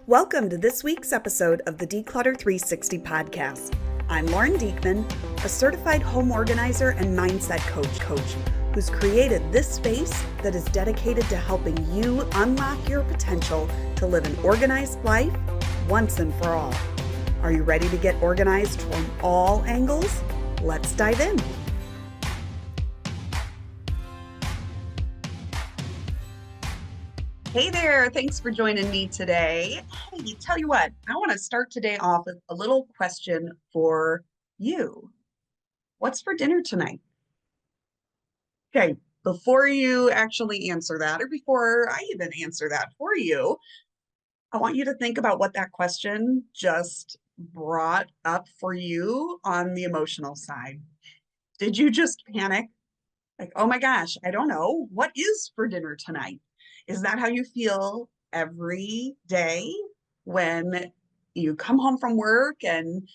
Welcome to this week's episode of the Declutter 360 podcast. I'm Lauren Diekman, a certified home organizer and mindset coach who's created this space that is dedicated to helping you unlock your potential to live an organized life once and for all. Are you ready to get organized from all angles? Let's dive in. Hey there, thanks for joining me today. Hey, tell you what, I want to start today off with a little question for you. What's for dinner tonight? Okay, before you actually answer that, or before I even answer that for you, I want you to think about what that question just brought up for you on the emotional side. Did you just panic? Like, oh my gosh, I don't know. What is for dinner tonight? Is that how you feel every day when you come home from work and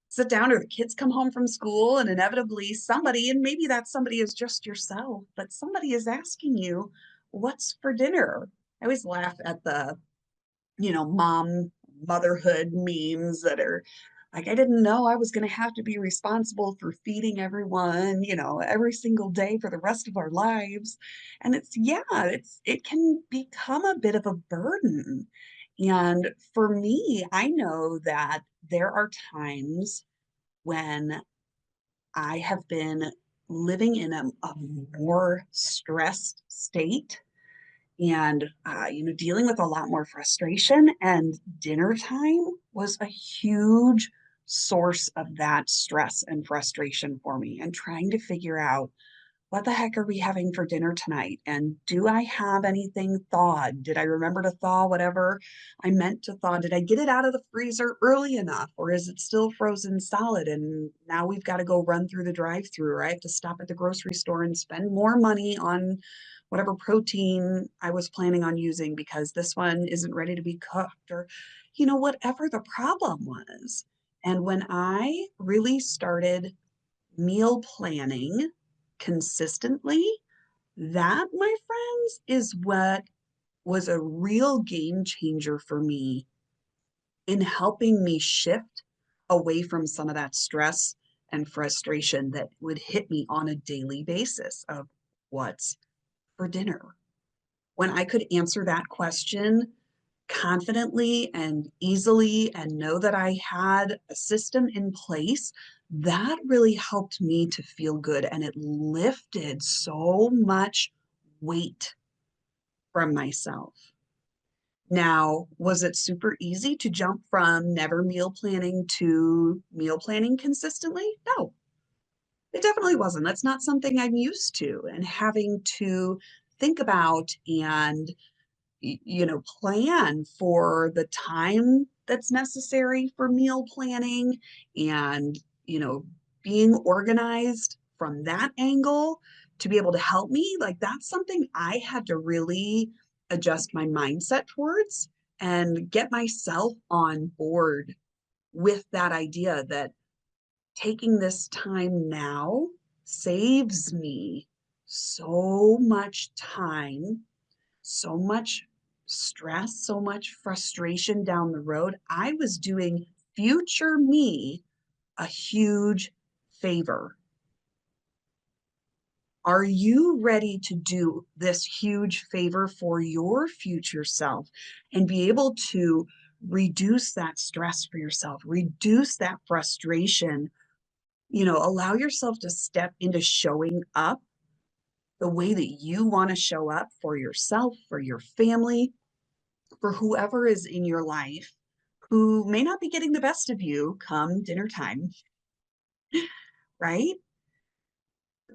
sit down, or the kids come home from school and inevitably somebody, and maybe that somebody is just yourself, but somebody is asking you, what's for dinner? I always laugh at the, motherhood memes that are like, I didn't know I was going to have to be responsible for feeding everyone, every single day for the rest of our lives. And it can become a bit of a burden. And for me, I know that there are times when I have been living in a more stressed state and dealing with a lot more frustration, and dinner time was a huge source of that stress and frustration for me, and trying to figure out what the heck are we having for dinner tonight, and do I have anything thawed? Did I remember to thaw whatever I meant to thaw? Did I get it out of the freezer early enough, or is it still frozen solid and now we've got to go run through the drive-through, or I have to stop at the grocery store and spend more money on whatever protein I was planning on using because this one isn't ready to be cooked, or whatever the problem was. And when I really started meal planning consistently, that, my friends, is what was a real game changer for me in helping me shift away from some of that stress and frustration that would hit me on a daily basis of what's for dinner. When I could answer that question confidently and easily and know that I had a system in place, that really helped me to feel good, and it lifted so much weight from myself. Now, was it super easy to jump from never meal planning to meal planning consistently? No, it definitely wasn't. That's not something I'm used to, and having to think about and plan for the time that's necessary for meal planning, and, being organized from that angle to be able to help me, like, that's something I had to really adjust my mindset towards and get myself on board with that idea that taking this time now saves me so much time, so much stress, so much frustration down the road. I was doing future me a huge favor. Are you ready to do this huge favor for your future self and be able to reduce that stress for yourself, reduce that frustration, allow yourself to step into showing up the way that you want to show up for yourself, for your family, for whoever is in your life who may not be getting the best of you come dinner time, right?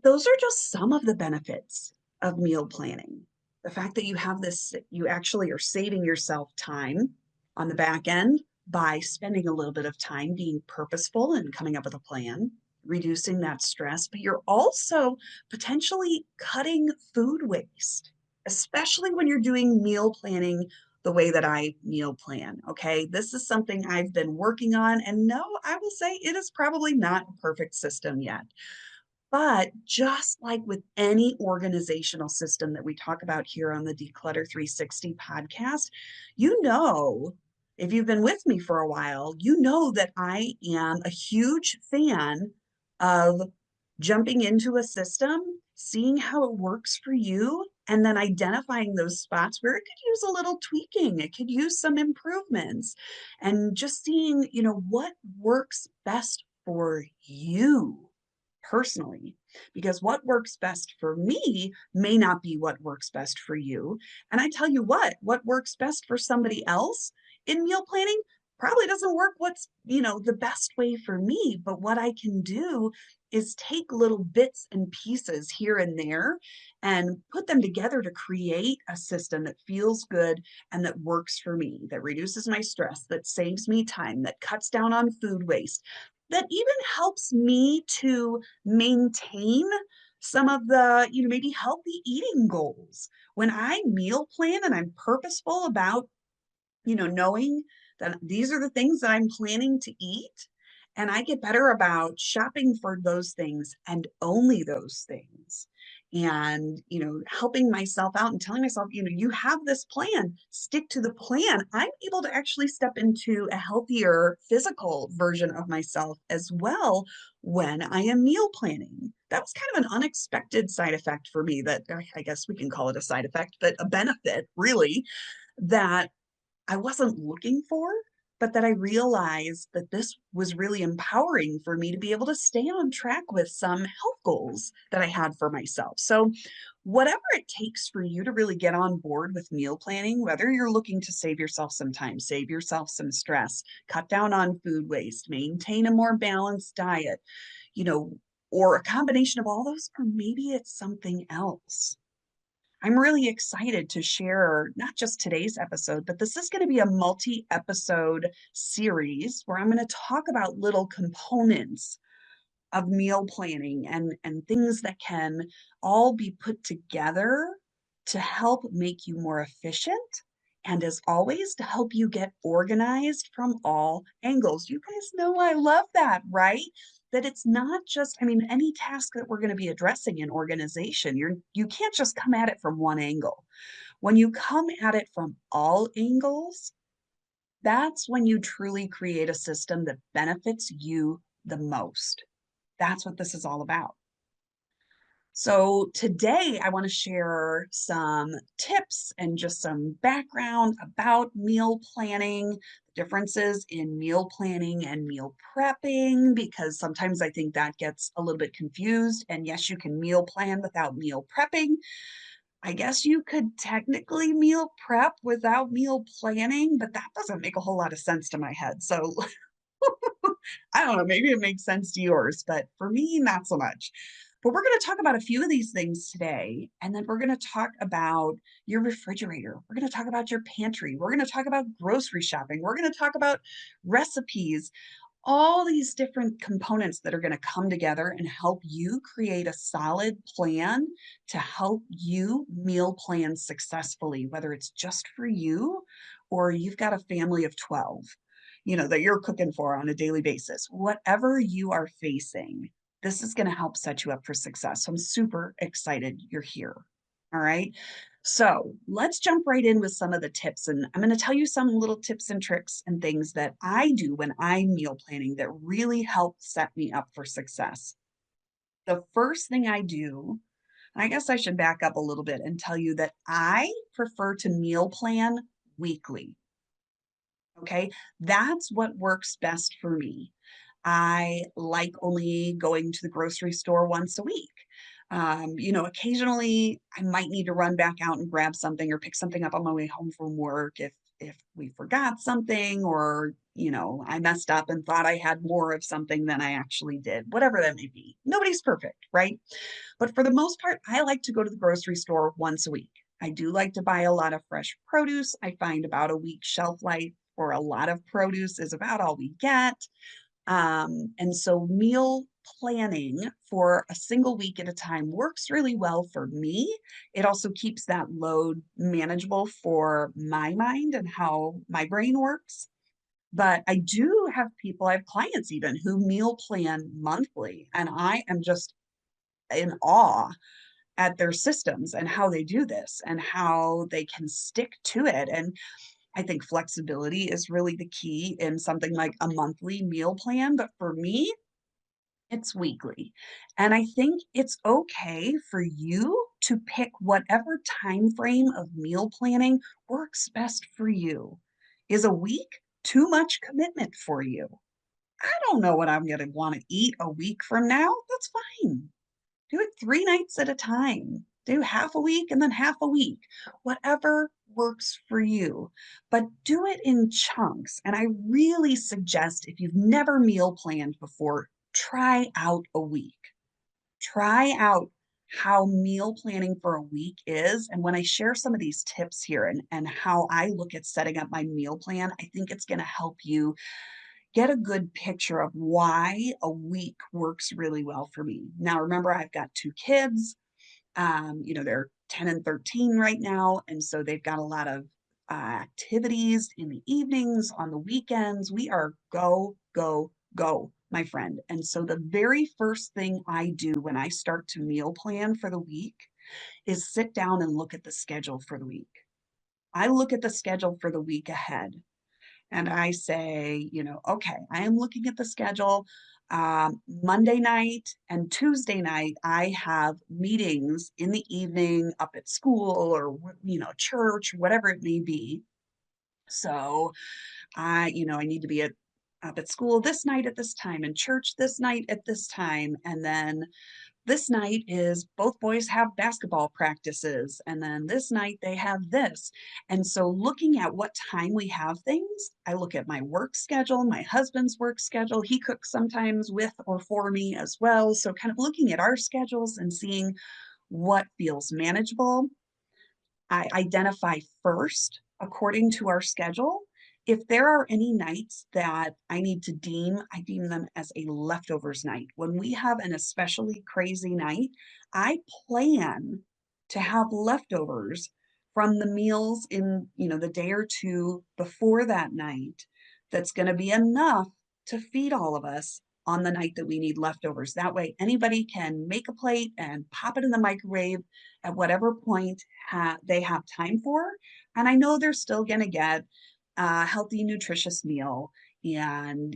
Those are just some of the benefits of meal planning. The fact that you have this, you actually are saving yourself time on the back end by spending a little bit of time being purposeful and coming up with a plan, reducing that stress, but you're also potentially cutting food waste, especially when you're doing meal planning the way that I meal plan. Okay. This is something I've been working on. And no, I will say it is probably not a perfect system yet. But just like with any organizational system that we talk about here on the Declutter 360 podcast, you know If you've been with me for a while, you know that I am a huge fan of jumping into a system, seeing how it works for you, and then identifying those spots where it could use a little tweaking, it could use some improvements, and just seeing, what works best for you personally. Because what works best for me may not be what works best for you. And I tell you what works best for somebody else in meal planning probably doesn't work what's, the best way for me. But what I can do is take little bits and pieces here and there and put them together to create a system that feels good and that works for me, that reduces my stress, that saves me time, that cuts down on food waste, that even helps me to maintain some of the, maybe healthy eating goals. When I meal plan and I'm purposeful about knowing that these are the things that I'm planning to eat. And I get better about shopping for those things and only those things. And, helping myself out and telling myself, you have this plan, stick to the plan. I'm able to actually step into a healthier physical version of myself as well when I am meal planning. That was kind of an unexpected side effect for me that I guess we can call it a side effect, but a benefit really that I wasn't looking for, but that I realized that this was really empowering for me to be able to stay on track with some health goals that I had for myself. So, whatever it takes for you to really get on board with meal planning, whether you're looking to save yourself some time, save yourself some stress, cut down on food waste, maintain a more balanced diet, you know, or a combination of all those, or maybe it's something else. I'm really excited to share not just today's episode, but this is going to be a multi episode series where I'm going to talk about little components of meal planning and things that can all be put together to help make you more efficient and as always to help you get organized from all angles. You guys know I love that, right? That it's not just, any task that we're going to be addressing in organization, you can't just come at it from one angle. When you come at it from all angles, that's when you truly create a system that benefits you the most. That's what this is all about. So, today I want to share some tips and just some background about meal planning, differences in meal planning and meal prepping, because sometimes I think that gets a little bit confused. And yes, you can meal plan without meal prepping. I guess you could technically meal prep without meal planning, but that doesn't make a whole lot of sense to my head. So, I don't know, maybe it makes sense to yours, but for me, not so much. But we're going to talk about a few of these things today. And then we're going to talk about your refrigerator. We're going to talk about your pantry. We're going to talk about grocery shopping. We're going to talk about recipes, all these different components that are going to come together and help you create a solid plan to help you meal plan successfully, whether it's just for you or you've got a family of 12, that you're cooking for on a daily basis. Whatever you are facing, this is going to help set you up for success. So I'm super excited you're here. All right. So let's jump right in with some of the tips. And I'm going to tell you some little tips and tricks and things that I do when I'm meal planning that really help set me up for success. The first thing I do, and I guess I should back up a little bit and tell you that I prefer to meal plan weekly. Okay, that's what works best for me. I like only going to the grocery store once a week. Occasionally I might need to run back out and grab something or pick something up on my way home from work if we forgot something or I messed up and thought I had more of something than I actually did, whatever that may be. Nobody's perfect, right? But for the most part, I like to go to the grocery store once a week. I do like to buy a lot of fresh produce. I find about a week shelf life for a lot of produce is about all we get. And so meal planning for a single week at a time works really well for me. It also keeps that load manageable for my mind and how my brain works. But I do have people, I have clients even who meal plan monthly, and I am just in awe at their systems and how they do this and how they can stick to it. And I think flexibility is really the key in something like a monthly meal plan, but for me, it's weekly. And I think it's okay for you to pick whatever time frame of meal planning works best for you. Is a week too much commitment for you? I don't know what I'm going to want to eat a week from now. That's fine. Do it 3 nights at a time. Do half a week and then half a week. Whatever works for you, but do it in chunks. And I really suggest if you've never meal planned before, try out a week. Try out how meal planning for a week is. And when I share some of these tips here and how I look at setting up my meal plan, I think it's going to help you get a good picture of why a week works really well for me. Now, remember, I've got 2 kids. They're 10 and 13 right now. And so they've got a lot of activities in the evenings, on the weekends. We are go, go, go, my friend. And so the very first thing I do when I start to meal plan for the week is sit down and look at the schedule for the week. I look at the schedule for the week ahead and I say, okay, I am looking at the schedule. Monday night and Tuesday night, I have meetings in the evening up at school or, church, whatever it may be. So I need to be up at school this night at this time and church this night at this time. And then this night is both boys have basketball practices, and then this night they have this. And so, looking at what time we have things, I look at my work schedule, my husband's work schedule. He cooks sometimes with or for me as well. So, kind of looking at our schedules and seeing what feels manageable. I identify first, according to our schedule, if there are any nights that I deem them as a leftovers night. When we have an especially crazy night, I plan to have leftovers from the meals in, the day or two before that night that's going to be enough to feed all of us on the night that we need leftovers. That way, anybody can make a plate and pop it in the microwave at whatever point they have time for. And I know they're still going to get a healthy, nutritious meal and,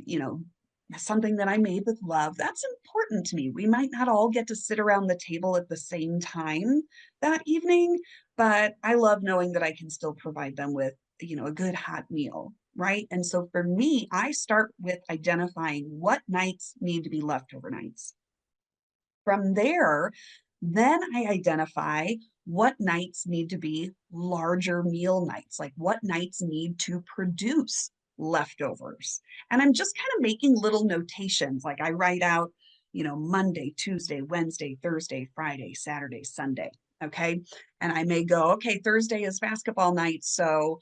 something that I made with love. That's important to me. We might not all get to sit around the table at the same time that evening, but I love knowing that I can still provide them with, a good hot meal. Right. And so for me, I start with identifying what nights need to be leftover nights. From there, then I identify what nights need to be larger meal nights, like what nights need to produce leftovers. And I'm just kind of making little notations, like I write out, Monday, Tuesday, Wednesday, Thursday, Friday, Saturday, Sunday. Okay. And I may go, okay, Thursday is basketball night. So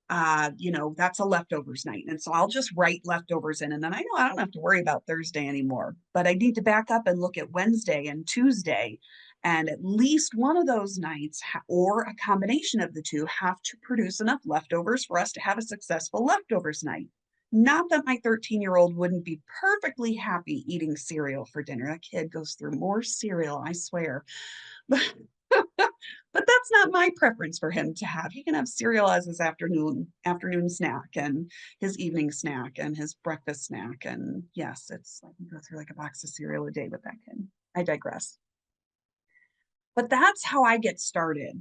that's a leftovers night. And so I'll just write leftovers in, and then I know I don't have to worry about Thursday anymore. But I need to back up and look at Wednesday and Tuesday. And at least one of those nights, or a combination of the two, have to produce enough leftovers for us to have a successful leftovers night. Not that my 13-year-old wouldn't be perfectly happy eating cereal for dinner. That kid goes through more cereal, I swear. But but that's not my preference for him to have. He can have cereal as his afternoon snack and his evening snack and his breakfast snack. And yes, it's like you go through like a box of cereal a day with that kid. I digress. But that's how I get started,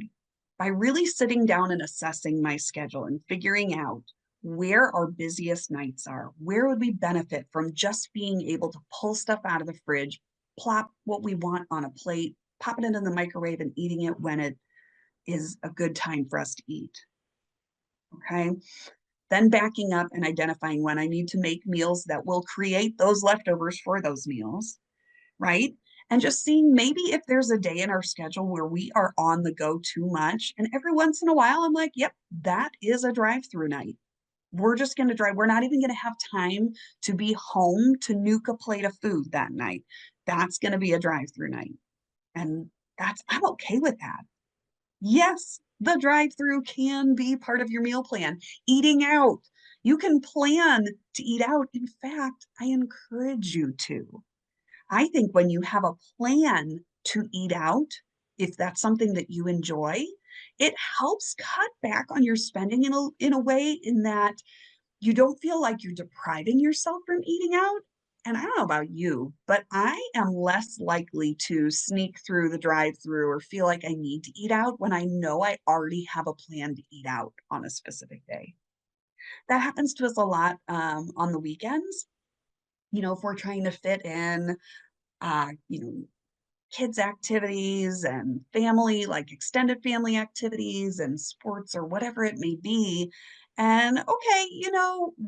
by really sitting down and assessing my schedule and figuring out where our busiest nights are. Where would we benefit from just being able to pull stuff out of the fridge, plop what we want on a plate, pop it into the microwave and eating it when it is a good time for us to eat. Okay. Then backing up and identifying when I need to make meals that will create those leftovers for those meals, right? And just seeing maybe if there's a day in our schedule where we are on the go too much. And every once in a while, I'm like, yep, that is a drive-through night. We're just going to drive. We're not even going to have time to be home to nuke a plate of food that night. That's going to be a drive-through night. And I'm okay with that. Yes, the drive-through can be part of your meal plan. Eating out. You can plan to eat out. In fact, I encourage you to. I think when you have a plan to eat out, if that's something that you enjoy, It helps cut back on your spending in a way in that you don't feel like you're depriving yourself from eating out. And I don't know about you, but I am less likely to sneak through the drive-through or feel like I need to eat out when I know I already have a plan to eat out on a specific day. That happens to us a lot on the weekends. If we're trying to fit in, uh, you know, kids' activities and family, like extended family activities and sports or whatever it may be. And okay,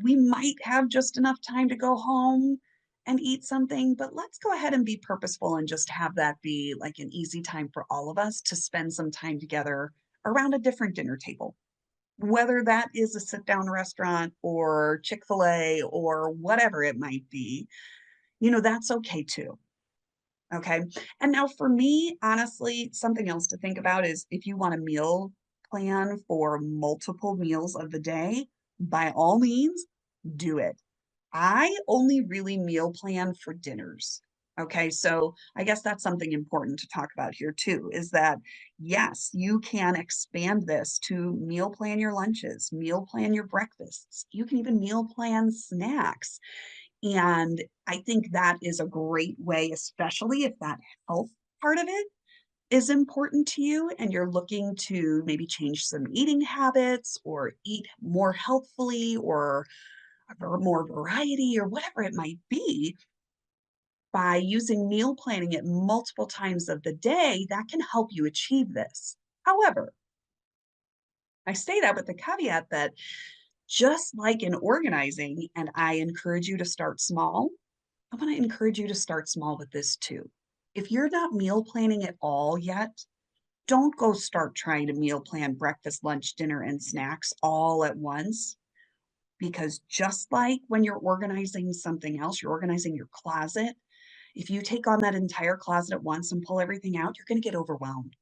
we might have just enough time to go home and eat something, but let's go ahead and be purposeful and just have that be like an easy time for all of us to spend some time together around a different dinner table. Whether that is a sit down restaurant or Chick-fil-A or whatever it might be, that's okay too. Okay. And now for me, honestly, something else to think about is if you want a meal plan for multiple meals of the day, by all means, do it. I only really meal plan for dinners. Okay, so I guess that's something important to talk about here too, is that yes, you can expand this to meal plan your lunches, meal plan your breakfasts. You can even meal plan snacks. And I think that is a great way, especially if that health part of it is important to you and you're looking to maybe change some eating habits or eat more healthfully or more variety or whatever it might be. By using meal planning at multiple times of the day, that can help you achieve this. However, I say that with the caveat that just like in organizing, and I encourage you to start small, I want to encourage you to start small with this too. If you're not meal planning at all yet, don't go start trying to meal plan breakfast, lunch, dinner, and snacks all at once. Because just like when you're organizing something else, you're organizing your closet. If you take on that entire closet at once and pull everything out, you're going to get overwhelmed,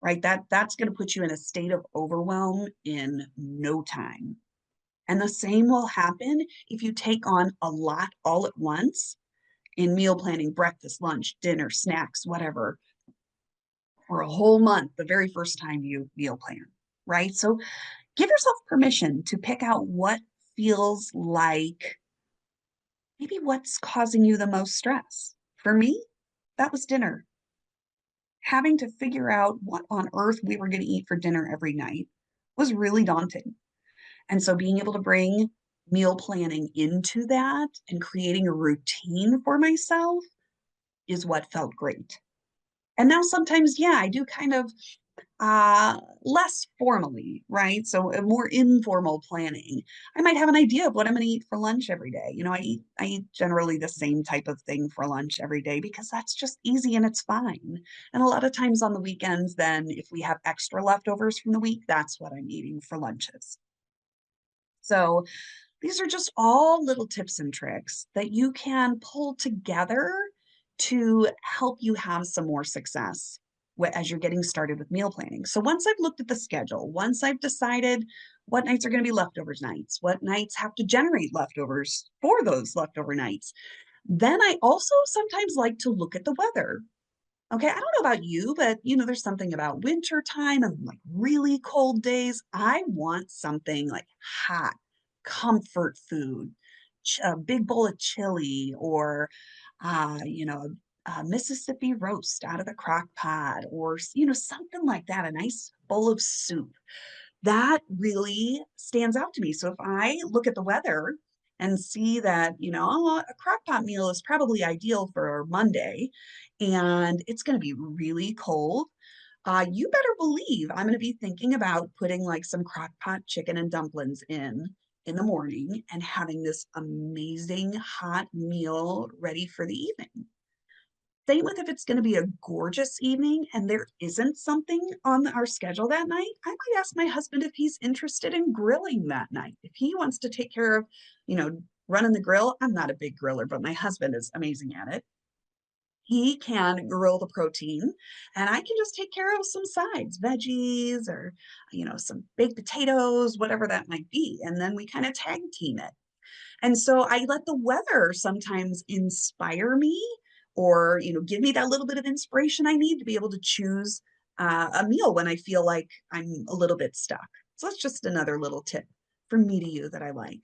right? That's going to put you in a state of overwhelm in no time. And the same will happen if you take on a lot all at once in meal planning, breakfast, lunch, dinner, snacks, whatever, for a whole month, the very first time you meal plan, right? So give yourself permission to pick out what feels like maybe what's causing you the most stress. For me, that was dinner. Having to figure out what on earth we were going to eat for dinner every night was really daunting. And so being able to bring meal planning into that and creating a routine for myself is what felt great. And now sometimes, yeah, I do kind of less formally, right? So a more informal planning. I might have an idea of what I'm going to eat for lunch every day. I eat generally the same type of thing for lunch every day because that's just easy and it's fine. And a lot of times on the weekends, then if we have extra leftovers from the week, that's what I'm eating for lunches. So these are just all little tips and tricks that you can pull together to help you have some more success as you're getting started with meal planning. So once I've looked at the schedule, once I've decided what nights are going to be leftovers nights, what nights have to generate leftovers for those leftover nights, then I also sometimes like to look at the weather. Okay, I don't know about you, but there's something about winter time and like really cold days. I want something like hot, comfort food, a big bowl of chili or, uh, you know, a Mississippi roast out of the crock pot or, something like that, a nice bowl of soup that really stands out to me. So if I look at the weather and see that, oh, a crock pot meal is probably ideal for Monday and it's going to be really cold, you better believe I'm going to be thinking about putting like some crock pot chicken and dumplings in the morning and having this amazing hot meal ready for the evening. Same with if it's going to be a gorgeous evening and there isn't something on our schedule that night, I might ask my husband if he's interested in grilling that night. If he wants to take care of, running the grill, I'm not a big griller, but my husband is amazing at it. He can grill the protein and I can just take care of some sides, veggies or, some baked potatoes, whatever that might be. And then we kind of tag team it. And so I let the weather sometimes inspire me or, give me that little bit of inspiration I need to be able to choose a meal when I feel like I'm a little bit stuck. So that's just another little tip from me to you that I like.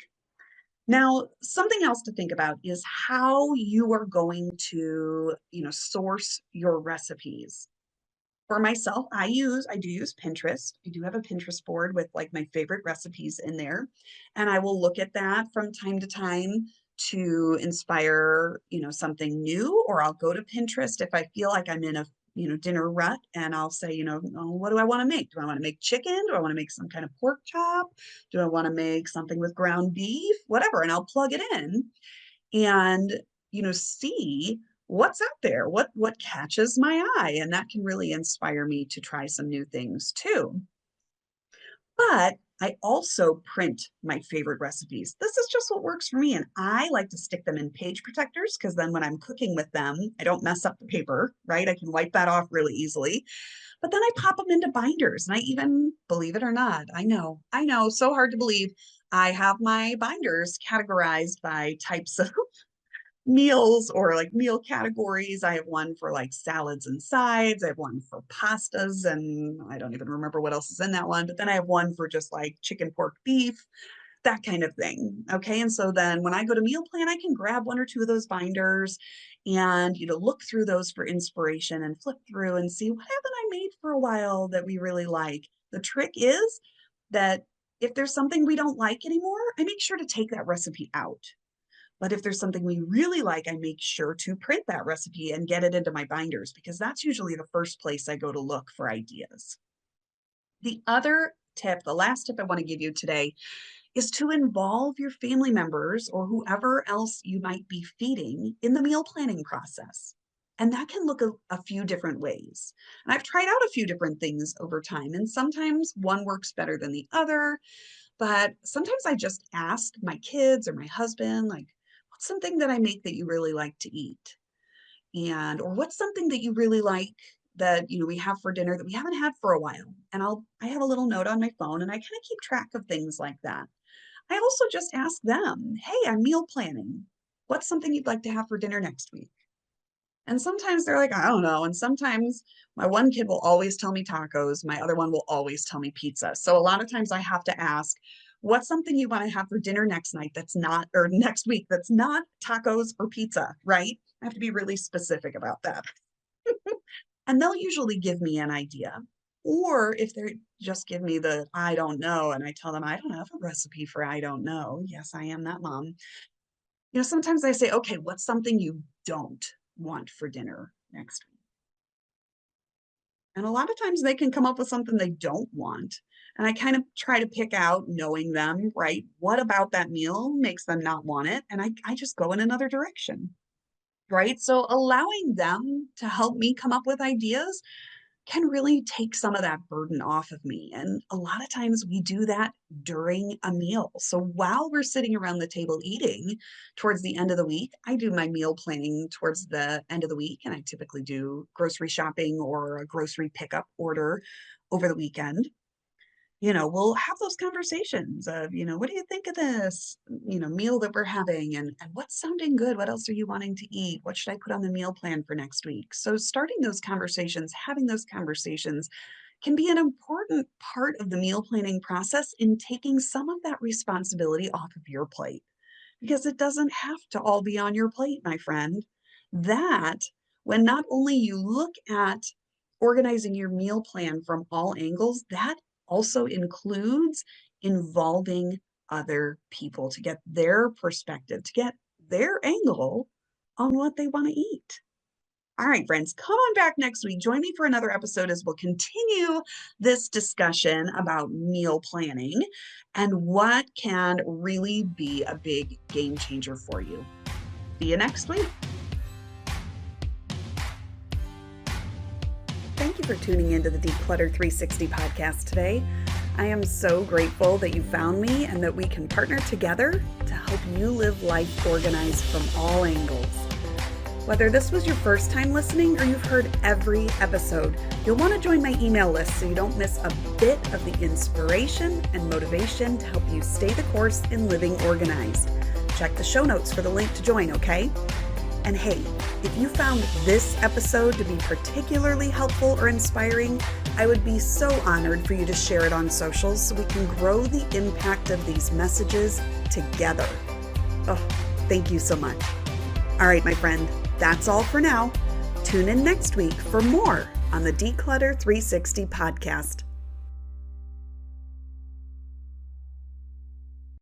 Now, something else to think about is how you are going to, source your recipes. For myself, I do use Pinterest. I do have a Pinterest board with like my favorite recipes in there. And I will look at that from time to time to inspire, something new, or I'll go to Pinterest if I feel like I'm in a, dinner rut and I'll say, oh, what do I want to make? Do I want to make chicken? Do I want to make some kind of pork chop? Do I want to make something with ground beef? Whatever. And I'll plug it in and see what's out there, what catches my eye, and that can really inspire me to try some new things too. But I also print my favorite recipes. This is just what works for me, and I like to stick them in page protectors because then when I'm cooking with them, I don't mess up the paper, right? I can wipe that off really easily. But then I pop them into binders, and I even, believe it or not, I know, so hard to believe, I have my binders categorized by types of meals or like meal categories. I have one for like salads and sides. I have one for pastas, and I don't even remember what else is in that one. But then I have one for just like chicken, pork, beef, that kind of thing. Okay. And so then when I go to meal plan, I can grab one or two of those binders and, look through those for inspiration and flip through and see what haven't I made for a while that we really like. The trick is that if there's something we don't like anymore, I make sure to take that recipe out. But if there's something we really like, I make sure to print that recipe and get it into my binders because that's usually the first place I go to look for ideas. The other tip, the last tip I want to give you today, is to involve your family members or whoever else you might be feeding in the meal planning process. And that can look a few different ways. And I've tried out a few different things over time, and sometimes one works better than the other. But sometimes I just ask my kids or my husband, like, what's something that I make that you really like to eat? And, or what's something that you really like that, we have for dinner that we haven't had for a while? And I have a little note on my phone and I kind of keep track of things like that. I also just ask them, hey, I'm meal planning. What's something you'd like to have for dinner next week? And sometimes they're like, I don't know. And sometimes my one kid will always tell me tacos. My other one will always tell me pizza. So a lot of times I have to ask, what's something you want to have for dinner next night that's not, or next week that's not tacos or pizza, right? I have to be really specific about that. And they'll usually give me an idea. Or if they just give me the I don't know, and I tell them I don't have a recipe for I don't know. Yes, I am that mom. Sometimes I say, okay, what's something you don't want for dinner next week? And a lot of times they can come up with something they don't want. And I kind of try to pick out, knowing them, right? What about that meal makes them not want it? And I just go in another direction, right? So allowing them to help me come up with ideas can really take some of that burden off of me. And a lot of times we do that during a meal. So while we're sitting around the table eating towards the end of the week, I do my meal planning towards the end of the week. And I typically do grocery shopping or a grocery pickup order over the weekend. We'll have those conversations of, what do you think of this, meal that we're having, and what's sounding good? What else are you wanting to eat? What should I put on the meal plan for next week? So starting those conversations, having those conversations can be an important part of the meal planning process in taking some of that responsibility off of your plate because it doesn't have to all be on your plate, my friend. That when not only you look at organizing your meal plan from all angles, that also includes involving other people to get their perspective, to get their angle on what they want to eat. All right, friends, come on back next week. Join me for another episode as we'll continue this discussion about meal planning and what can really be a big game changer for you. See you next week. Thank you for tuning into the Declutter 360 podcast today. I am so grateful that you found me and that we can partner together to help you live life organized from all angles. Whether this was your first time listening or you've heard every episode, you'll want to join my email list so you don't miss a bit of the inspiration and motivation to help you stay the course in living organized. Check the show notes for the link to join, okay? And hey, if you found this episode to be particularly helpful or inspiring, I would be so honored for you to share it on socials so we can grow the impact of these messages together. Oh, thank you so much. All right, my friend, that's all for now. Tune in next week for more on the Declutter 360 podcast.